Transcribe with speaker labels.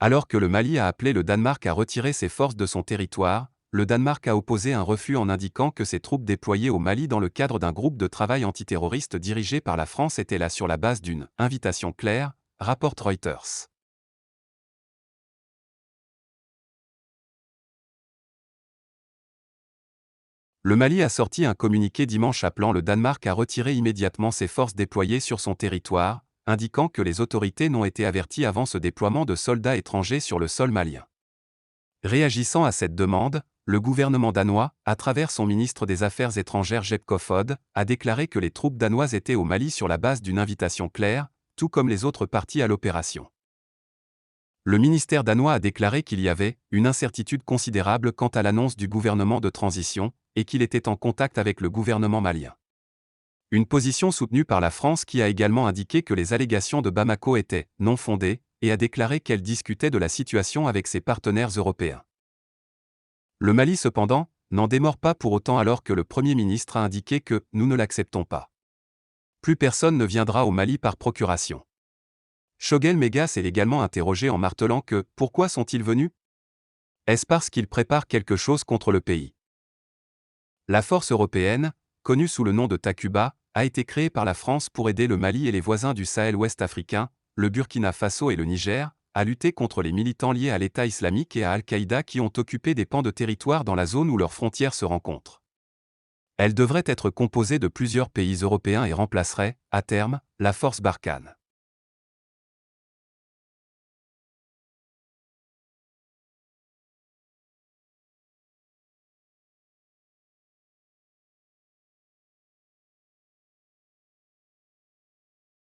Speaker 1: Alors que le Mali a appelé le Danemark à retirer ses forces de son territoire, le Danemark a opposé un refus en indiquant que ses troupes déployées au Mali dans le cadre d'un groupe de travail antiterroriste dirigé par la France étaient là sur la base d'une « invitation claire », rapporte Reuters. Le Mali a sorti un communiqué dimanche appelant le Danemark à retirer immédiatement ses forces déployées sur son territoire, indiquant que les autorités n'ont été averties avant ce déploiement de soldats étrangers sur le sol malien. Réagissant à cette demande, le gouvernement danois, à travers son ministre des Affaires étrangères Jeppe Kofod, a déclaré que les troupes danoises étaient au Mali sur la base d'une invitation claire, tout comme les autres parties à l'opération. Le ministère danois a déclaré qu'il y avait une incertitude considérable quant à l'annonce du gouvernement de transition, et qu'il était en contact avec le gouvernement malien. Une position soutenue par la France qui a également indiqué que les allégations de Bamako étaient non fondées, et a déclaré qu'elle discutait de la situation avec ses partenaires européens. Le Mali cependant, n'en démord pas pour autant alors que le Premier ministre a indiqué que « nous ne l'acceptons pas ». Plus personne ne viendra au Mali par procuration. Shogel Megas est également interrogé en martelant que « pourquoi sont-ils venus ? Est-ce parce qu'ils préparent quelque chose contre le pays ?» La force européenne, connue sous le nom de Takuba, a été créée par la France pour aider le Mali et les voisins du Sahel ouest africain, le Burkina Faso et le Niger, à lutter contre les militants liés à l'État islamique et à Al-Qaïda qui ont occupé des pans de territoire dans la zone où leurs frontières se rencontrent. Elle devrait être composée de plusieurs pays européens et remplacerait, à terme, la force Barkhane.